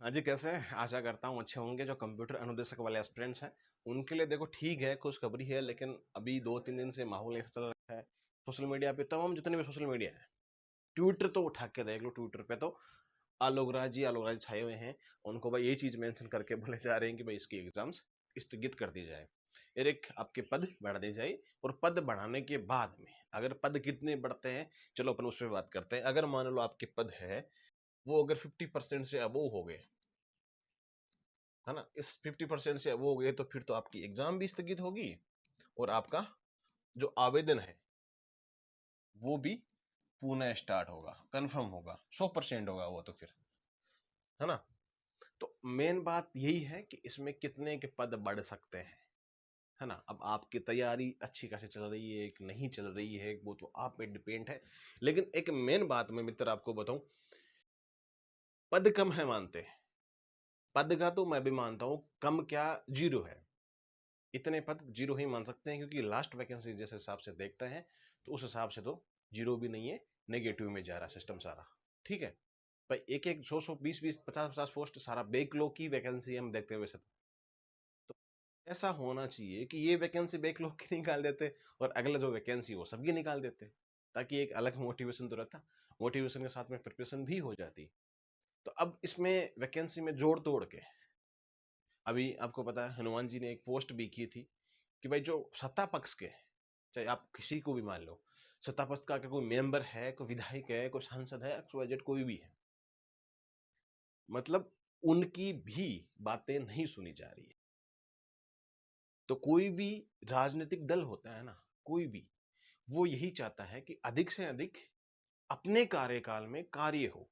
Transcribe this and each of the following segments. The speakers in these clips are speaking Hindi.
हाँ जी, कैसे हैं? आशा करता हूँ अच्छे होंगे। जो कंप्यूटर अनुदेशक वाले एस्पिरेंट्स हैं, उनके लिए देखो ठीक है, खुशखबरी है, लेकिन अभी 2-3 दिन से माहौल ऐसा चल रहा है, सोशल मीडिया पे तमाम जितने भी सोशल मीडिया है, ट्विटर तो उठा के देख लो, ट्विटर पे तो आलोकराज छाए हुए हैं। उनको भाई ये चीज़ मेंशन करके बोले जा रहे हैं कि भाई इसकी एग्ज़ाम्स स्थगित कर दी जाए। फिर एक आपके पद बढ़ा दिए जाए और पद बढ़ाने के बाद में अगर पद कितने बढ़ते हैं, चलो अपन उस पे बात करते हैं। अगर मान लो आपके पद है, वो अगर 50% से अबोव हो गए, है ना, इस 50% से वो हो गए तो फिर तो आपकी एग्जाम भी स्थगित होगी और आपका जो आवेदन है वो भी पुनः स्टार्ट होगा, कंफर्म होगा, 100% होगा वो तो फिर, है ना। तो मेन बात यही है कि इसमें कितने के पद बढ़ सकते हैं, है ना। अब आपकी तैयारी अच्छी खासी चल रही है कि नहीं चल रही है, वो तो आप पे डिपेंड है। लेकिन एक मेन बात मैं मित्र आपको बताऊं, पद कम है मानते हैं, पद का तो मैं भी मानता हूं, कम क्या, जीरो है। इतने पद जीरो ही मान सकते हैं, क्योंकि लास्ट वैकेंसी जिस हिसाब से देखते हैं तो उस हिसाब से तो जीरो भी नहीं है, नेगेटिव में जा रहा सिस्टम सारा। ठीक है भाई, एक एक 100 100 20 20 50 50 पोस्ट सारा बैकलॉग की वैकेंसी हम देखते हैं वैसे तो ऐसा होना चाहिए कि ये वैकेंसी बैकलॉग की निकाल देते और अगला जो वैकेंसी वो सबकी निकाल देते, ताकि एक अलग मोटिवेशन तो रहता, मोटिवेशन के साथ में प्रिपरेशन भी हो जाती। तो अब इसमें वैकेंसी में जोड़ तोड़ के, अभी आपको पता है हनुमान जी ने एक पोस्ट भी की थी कि भाई जो सत्ता पक्ष के, चाहे आप किसी को भी मान लो, सत्ता पक्ष का कोई मेंबर है, कोई विधायक है, कोई सांसद है, XYZ कोई भी है, मतलब उनकी भी बातें नहीं सुनी जा रही है। तो कोई भी राजनीतिक दल होता है ना, कोई भी, वो यही चाहता है कि अधिक से अधिक अपने कार्यकाल में कार्य हो,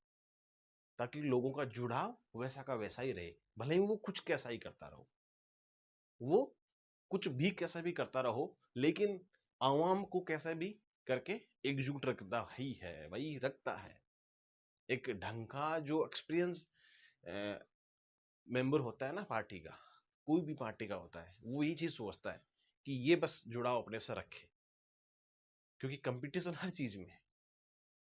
ताकि लोगों का जुड़ाव वैसा का वैसा ही रहे, भले ही वो कुछ कैसा ही करता रहो, वो कुछ भी कैसा भी करता रहो, लेकिन आवाम को कैसा भी करके एकजुट रखता ही है, वही रखता है। एक ढंग का जो एक्सपीरियंस मेंबर होता है ना पार्टी का, कोई भी पार्टी का होता है, वो ये चीज सोचता है कि ये बस जुड़ाव अपने से रखे, क्योंकि कंपटीशन हर चीज में है।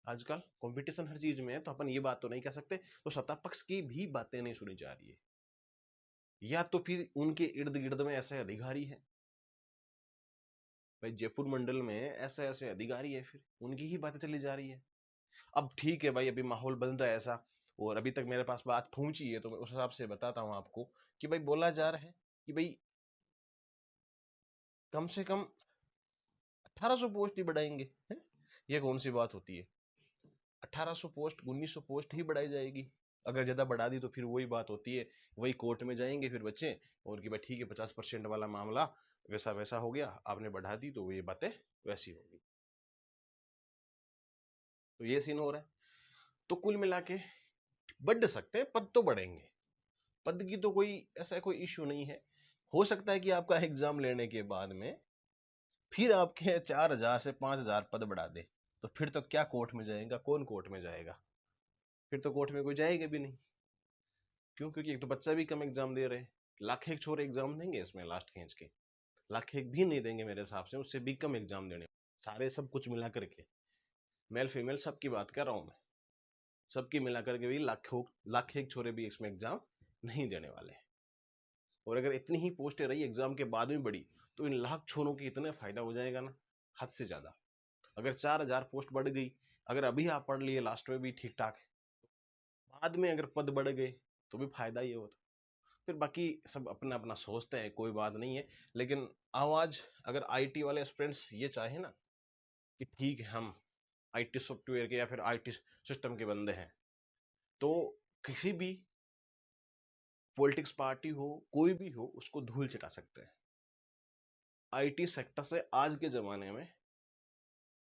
आजकल कंपटीशन हर चीज में है, तो अपन ये बात तो नहीं कह सकते तो सत्ता पक्ष की भी बातें नहीं सुनी जा रही है, या तो फिर उनके इर्द गिर्द में ऐसे अधिकारी हैं, भाई जयपुर मंडल में ऐसे ऐसे अधिकारी है, फिर उनकी ही बातें चली जा रही है। अब ठीक है भाई, अभी माहौल बन रहा है ऐसा, और अभी तक मेरे पास बात पहुंची है तो मैं उस हिसाब से बताता हूँ आपको कि भाई बोला जा रहा है कि भाई कम से कम 1800 पोस्ट ही बढ़ाएंगे, हैं? ये कौन सी बात होती है, 1800 पोस्ट, 1900 पोस्ट ही बढ़ाई जाएगी। अगर ज्यादा बढ़ा दी तो फिर वही बात होती है, वही कोर्ट में जाएंगे फिर बच्चे, और कि भाई ठीक है 50% वाला मामला वैसा वैसा हो गया, आपने बढ़ा दी तो ये बातें वैसी होगी। तो ये सीन हो रहा है। तो कुल मिला के बढ़ सकते हैं, पद तो बढ़ेंगे, पद की तो कोई ऐसा कोई इश्यू नहीं है। हो सकता है कि आपका एग्जाम लेने के बाद में फिर आपके 4000 से 5000 पद बढ़ा दे, तो फिर तो क्या कोर्ट में जाएगा, कौन कोर्ट में जाएगा, फिर तो कोर्ट में कोई जाएगा भी नहीं। क्यों? क्योंकि एक तो बच्चा भी कम एग्जाम दे रहे हैं, लाख एक छोरे एग्जाम देंगे इसमें लास्ट खींच के, लाख एक भी नहीं देंगे मेरे हिसाब से, उससे भी कम एग्जाम देने, सारे सब कुछ मिला करके, मेल फीमेल सबकी बात कर रहा हूँ मैं, सबकी मिला करके भी लाख एक छोरे भी इसमें एग्जाम नहीं देने वाले हैं। और अगर इतनी ही पोस्टें रही एग्जाम के बाद में बढ़ी, तो इन लाख छोरों की इतना फायदा हो जाएगा ना, हद से ज्यादा। अगर 4000 पोस्ट बढ़ गई, अगर अभी आप पढ़ लिए लास्ट में भी ठीक ठाक है, बाद में अगर पद बढ़ गए तो भी फायदा ही होता। फिर बाकी सब अपना अपना सोचते हैं, कोई बात नहीं है। लेकिन आवाज, अगर आईटी वाले स्टूडेंट्स ये चाहे ना कि ठीक है हम आईटी सॉफ्टवेयर के या फिर आईटी सिस्टम के बंदे हैं, तो किसी भी पॉलिटिक्स पार्टी हो, कोई भी हो, उसको धूल चटा सकते हैं। आईटी सेक्टर से आज के जमाने में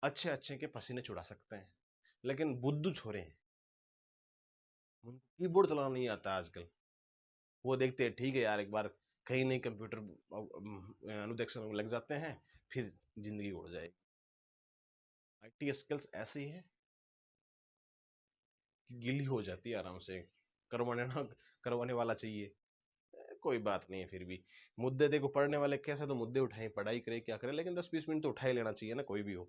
अच्छे अच्छे के पसीने छुड़ा सकते हैं, लेकिन बुद्धू छोरे हैं, उनको कीबोर्ड चलाना नहीं आता आजकल। वो देखते हैं ठीक है यार, एक बार कहीं नहीं कंप्यूटर अनुदेशन में लग जाते हैं, फिर जिंदगी उड़ जाएगी। आईटी स्किल्स ऐसी है कि गिली हो जाती है आराम से, करवाने ना करवाने वाला चाहिए। कोई बात नहीं है, फिर भी मुद्दे देखो, पढ़ने वाले कैसे तो मुद्दे उठाए, पढ़ाई करे क्या करे, लेकिन 10-20 मिनट तो उठा ही लेना चाहिए ना, कोई भी हो।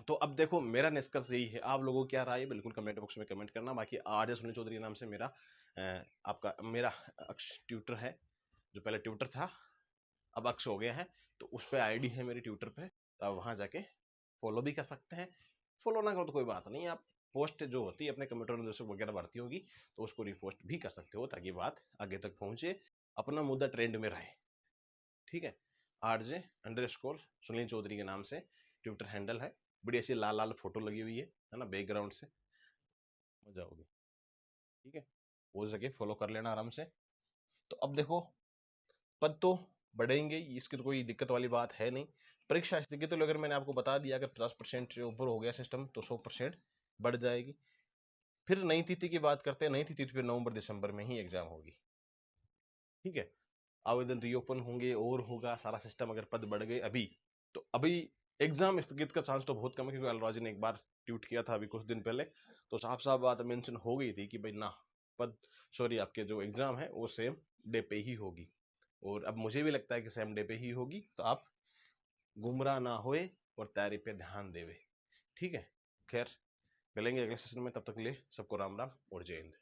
तो अब देखो मेरा निष्कर्ष यही है, आप लोगों को क्या राय है बिल्कुल कमेंट बॉक्स में कमेंट करना। बाकी आरजे सुनील चौधरी के नाम से मेरा आपका मेरा अक्ष ट्विटर है, जो पहले ट्विटर था अब अक्ष हो गया है, तो उस पर आईडी है मेरी ट्विटर पे, तो आप वहाँ जाके फॉलो भी कर सकते हैं। फॉलो ना करो तो कोई बात नहीं, आप पोस्ट जो होती है अपने कमेंटर में जैसे वगैरह बढ़ती होगी तो उसको रिपोस्ट भी कर सकते हो, ताकि बात आगे तक पहुंचे, अपना मुद्दा ट्रेंड में रहे। ठीक है, RJ_सुनील चौधरी के नाम से ट्विटर हैंडल है, बड़ी ऐसी लाल लाल फोटो लगी हुई है ना बैकग्राउंड से, मजा होगी। ठीक है, वो जगह फॉलो कर लेना आराम से। तो अब देखो पद तो बढ़ेंगे, इसकी तो कोई दिक्कत वाली बात है नहीं। परीक्षा स्थिति तो अगर मैंने आपको बता दिया, अगर 50% से ऊपर हो गया सिस्टम तो 100% बढ़ जाएगी। फिर नई तिथि की बात करते हैं, नई तिथि फिर नवंबर दिसंबर में ही एग्जाम होगी। ठीक है, आवेदन रीओपन होंगे और होगा सारा सिस्टम, अगर पद बढ़ गए अभी, तो अभी एग्जाम स्थगित का चांस तो बहुत कम है, क्योंकि अलराजी ने एक बार ट्वीट किया था अभी कुछ दिन पहले, तो साफ साफ बात मेंशन हो गई थी कि भाई ना, पद सॉरी आपके जो एग्जाम है वो सेम डे पे ही होगी। और अब मुझे भी लगता है कि सेम डे पे ही होगी, तो आप गुमराह ना होए और तैयारी पे ध्यान देवे। ठीक है, खैर मिलेंगे अगले सेशन में, तब तक के लिए सबको राम राम और जय हिंद।